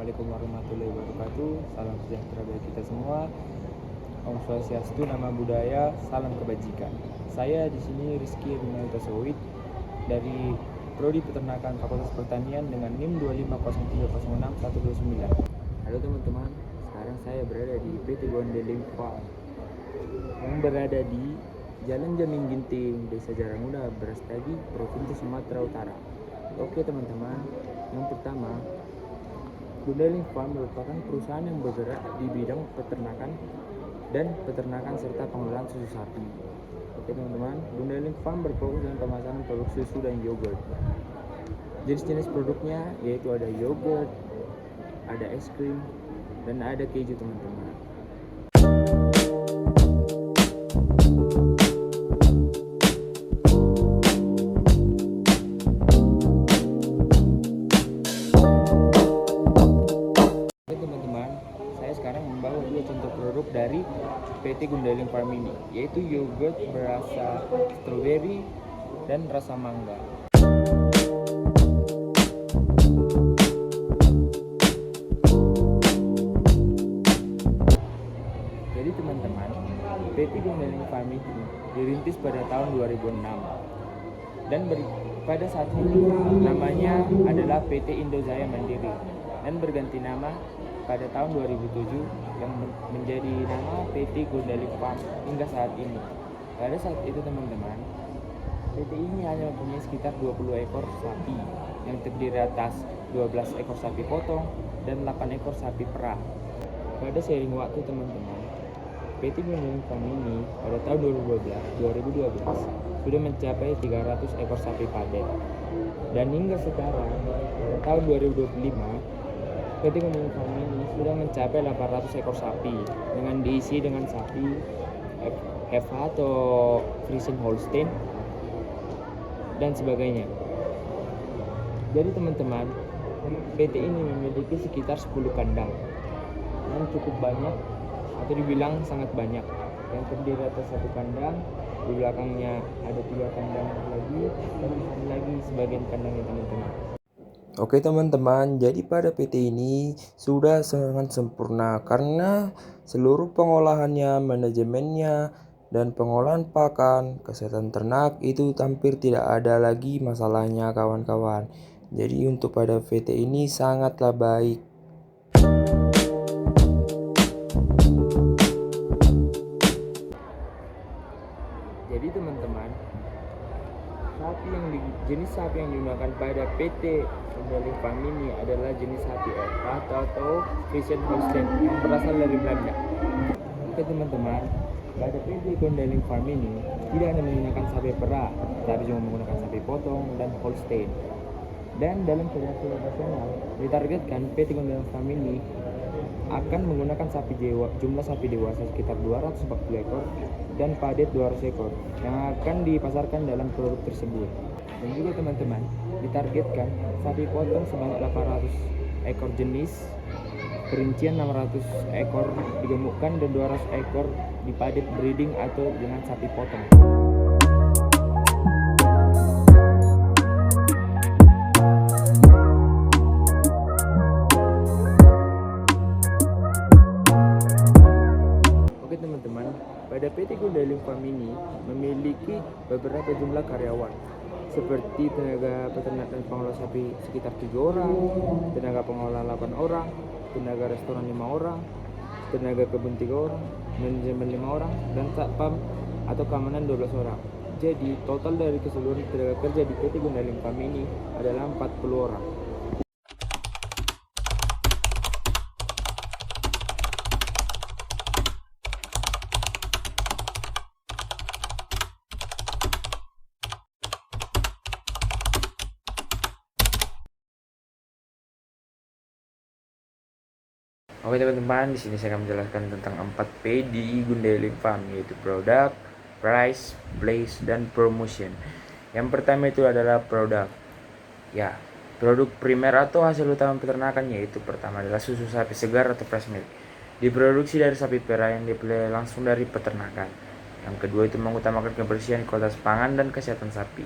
Assalamualaikum warahmatullahi wabarakatuh. Salam sejahtera bagi kita semua. Om Swastiastu, nama budaya, salam kebajikan. Saya di sini Rizky Rinaldi Tasawid dari Prodi Peternakan Fakultas Pertanian dengan NIM 250306129. Halo teman-teman, sekarang saya berada di PT Gondeling Farm yang berada di Jalan Jaming Ginting, Desa Jaranguda, Brastagi, Provinsi Sumatera Utara. Oke teman-teman, yang pertama, Gondeling Farm merupakan perusahaan yang bergerak di bidang peternakan serta pengelolaan susu sapi. Oke teman-teman, Gondeling Farm berfokus dengan pemasaran produk susu dan yogurt. Jenis-jenis produknya yaitu ada yogurt, ada es krim, dan ada keju teman-teman. Saya sekarang membawa dua contoh produk dari PT Gondeling Farm ini, yaitu yogurt berasa stroberi dan rasa mangga. Jadi teman-teman, PT Gondeling Farm ini dirintis pada tahun 2006 dan pada saat itu namanya adalah PT Indojaya Mandiri dan berganti nama pada tahun 2007 yang menjadi nama PT Gondeling Farm hingga saat ini. Pada saat itu teman-teman, PT ini hanya mempunyai sekitar 20 ekor sapi yang terdiri atas 12 ekor sapi potong dan 8 ekor sapi perah. Pada seiring waktu teman-teman, PT Gondeling Farm ini pada tahun 2012 sudah mencapai 300 ekor sapi padet. Dan hingga sekarang, pada tahun 2025, PT Gondeling Farm ini sudah mencapai 800 ekor sapi dengan diisi dengan sapi Heifer atau Friesian Holstein dan sebagainya. Jadi teman-teman, PT ini memiliki sekitar 10 kandang yang cukup banyak atau dibilang sangat banyak, yang terdiri atas satu kandang, di belakangnya ada 3 kandang lagi, dan ada lagi sebagian kandangnya teman-teman. Oke teman-teman, jadi pada PT ini sudah sangat sempurna karena seluruh pengolahannya, manajemennya, dan pengolahan pakan, kesehatan ternak itu hampir tidak ada lagi masalahnya kawan-kawan. Jadi untuk pada PT ini sangatlah baik. Jadi teman-teman, jenis sapi yang digunakan pada PT Gondeling Farm ini adalah jenis sapi atau Friesian Holstein yang berasal dari Belanda. Oke teman-teman, pada PT Gondeling Farm ini tidak hanya menggunakan sapi perah, tapi juga menggunakan sapi potong dan Holstein. Dan dalam Federasi Nasional ditargetkan PT Gondeling Farm ini akan menggunakan jumlah sapi dewasa sekitar 240 ekor dan padet 200 ekor yang akan dipasarkan dalam produk tersebut. Dan juga teman-teman, ditargetkan sapi potong sebanyak 800 ekor jenis, perincian 600 ekor digemukkan dan 200 ekor dipadet breeding atau dengan sapi potong. Oke teman-teman, pada PT Gondeling Farm ini memiliki beberapa jumlah karyawan seperti tenaga peternak dan pengolah sapi sekitar 7 orang, tenaga pengolah 8 orang, tenaga restoran 5 orang, tenaga kebun 3 orang, manajemen 5 orang, dan satpam atau keamanan 12 orang. Jadi total dari keseluruhan tenaga kerja di PT Gondeling Farm ini adalah 40 orang. Oke teman-teman, di sini saya akan menjelaskan tentang 4P di Gondeling Farm, yaitu produk, price, place, dan promotion. Yang pertama itu adalah produk. Ya, produk primer atau hasil utama peternakan yaitu pertama adalah susu sapi segar atau fresh milk. Diproduksi dari sapi perah yang dipelihara langsung dari peternakan. Yang kedua itu mengutamakan kebersihan, kualitas pangan, dan kesehatan sapi.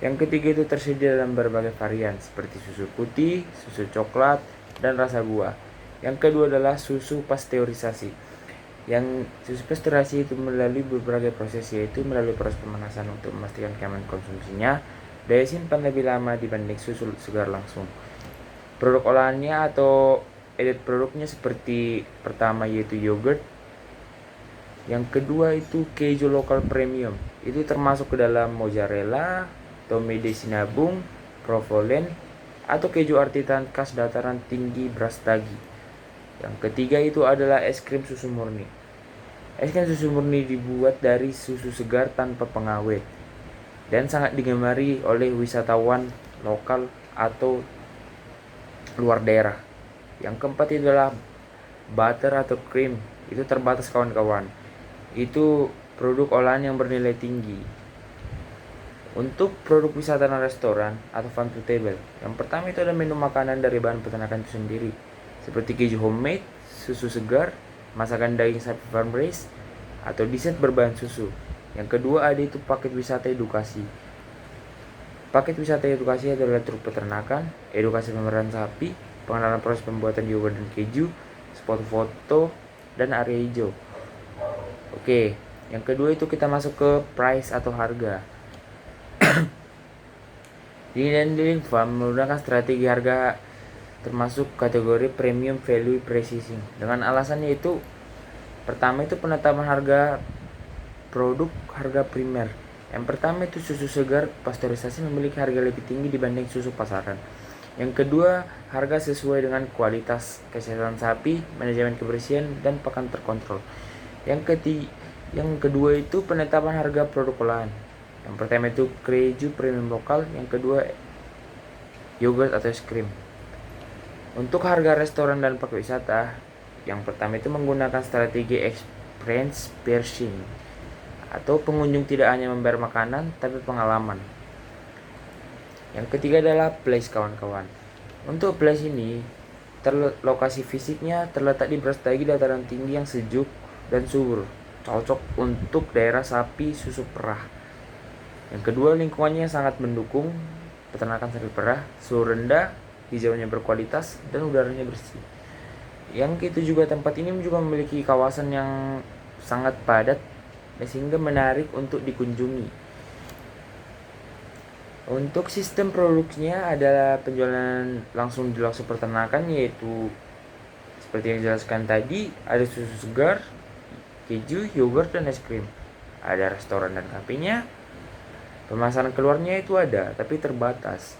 Yang ketiga itu tersedia dalam berbagai varian seperti susu putih, susu coklat, dan rasa buah. Yang kedua adalah susu pasteurisasi. Yang susu pasteurisasi itu melalui berbagai proses, yaitu melalui proses pemanasan untuk memastikan keamanan konsumsinya, daya simpan lebih lama dibanding susu segar langsung. Produk olahannya atau edit produknya seperti pertama yaitu yogurt. Yang kedua itu keju lokal premium. Itu termasuk ke dalam mozzarella, Tome de Sinabung, provolone, atau keju artisan khas dataran tinggi Brastagi. Yang ketiga itu adalah es krim susu murni. Es krim susu murni dibuat dari susu segar tanpa pengawet dan sangat digemari oleh wisatawan lokal atau luar daerah. Yang keempat itu adalah butter atau cream. Itu terbatas kawan-kawan. Itu produk olahan yang bernilai tinggi. Untuk produk wisata dan restoran atau farm to table, yang pertama itu ada menu makanan dari bahan peternakan itu sendiri, seperti keju homemade, susu segar, masakan daging sapi farm raised, atau dessert berbahan susu. Yang kedua ada itu paket wisata edukasi. Paket wisata edukasi adalah truk peternakan, edukasi pemeliharaan sapi, pengenalan proses pembuatan yogurt dan keju, spot foto, dan area hijau. Oke, yang kedua itu kita masuk ke price atau harga. Dealing Farm menggunakan strategi harga termasuk kategori premium value pricing. Dengan alasannya itu pertama itu penetapan harga produk harga primer. Yang pertama itu susu segar pasteurisasi memiliki harga lebih tinggi dibanding susu pasaran. Yang kedua, harga sesuai dengan kualitas kesehatan sapi, manajemen kebersihan, dan pakan terkontrol. Yang kedua itu penetapan harga produk olahan. Yang pertama itu keju premium lokal, yang kedua yogurt atau es krim. Untuk harga restoran dan paket wisata, yang pertama itu menggunakan strategi experience pricing, atau pengunjung tidak hanya membayar makanan tapi pengalaman. Yang ketiga adalah place kawan-kawan. Untuk place ini, lokasi fisiknya terletak di Brastagi, dataran tinggi yang sejuk dan subur, cocok untuk daerah sapi susu perah. Yang kedua, lingkungannya sangat mendukung peternakan sapi perah, suhu rendah, hijaunya berkualitas, dan udaranya bersih. Yang itu juga tempat ini juga memiliki kawasan yang sangat padat sehingga menarik untuk dikunjungi. Untuk sistem produksinya adalah penjualan langsung di lokasi peternakan, yaitu seperti yang dijelaskan tadi, ada susu segar, keju, yogurt, dan es krim. Ada restoran dan kafenya. Pemasaran keluarnya itu ada, tapi terbatas.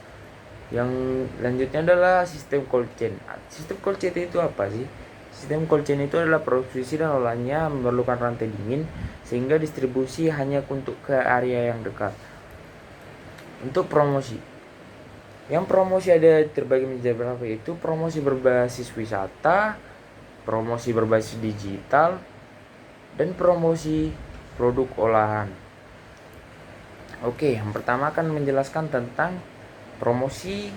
Yang lanjutnya adalah sistem cold chain. Sistem cold chain itu apa sih? Sistem cold chain itu adalah produksi dan olahannya memerlukan rantai dingin, sehingga distribusi hanya untuk ke area yang dekat. Untuk promosi, yang promosi ada terbagi menjadi beberapa, yaitu promosi berbasis wisata, promosi berbasis digital, dan promosi produk olahan. Oke, yang pertama akan menjelaskan tentang promosi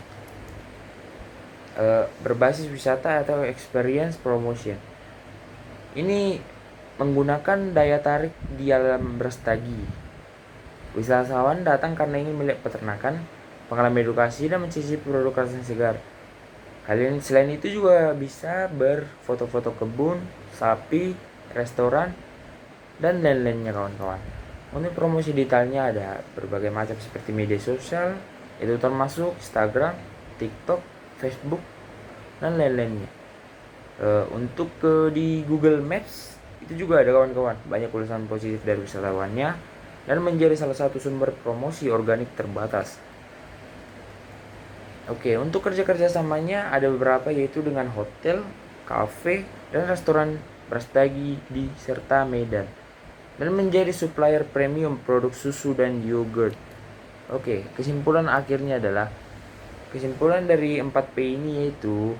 berbasis wisata atau experience promotion. Ini menggunakan daya tarik di alam Brastagi. Wisatawan datang karena ingin melihat peternakan, pengalaman edukasi, dan mencicipi produk rasa segar. Kalian selain itu juga bisa berfoto-foto kebun, sapi, restoran, dan lain-lainnya kawan-kawan. Untuk promosi detailnya ada berbagai macam seperti media sosial, itu termasuk Instagram, TikTok, Facebook, dan lain-lainnya. Untuk di Google Maps itu juga ada kawan-kawan, banyak tulisan positif dari wisatawannya dan menjadi salah satu sumber promosi organik terbatas. Oke, untuk kerja samanya ada beberapa, yaitu dengan hotel, kafe, dan restoran Brastagi di serta Medan, dan menjadi supplier premium produk susu dan yogurt. Oke, kesimpulan akhirnya adalah kesimpulan dari 4P ini, yaitu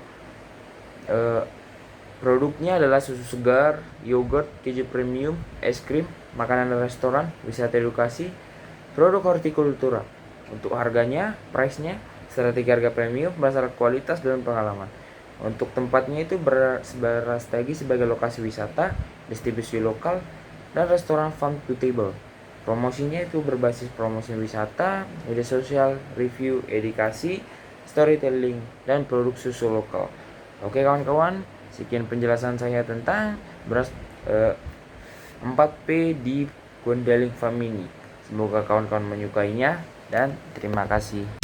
produknya adalah susu segar, yogurt, keju premium, es krim, makanan dan restoran, wisata edukasi, produk hortikultura. Untuk harganya, price-nya, strategi harga premium berdasarkan kualitas dan pengalaman. Untuk tempatnya itu Brastagi sebagai lokasi wisata, distribusi lokal, dan restoran farm to table. Promosinya itu berbasis promosi wisata, media sosial, review, edukasi, storytelling, dan produk susu lokal. Oke kawan-kawan, sekian penjelasan saya tentang beras 4P di Gwendaling Farm ini. Semoga kawan-kawan menyukainya dan terima kasih.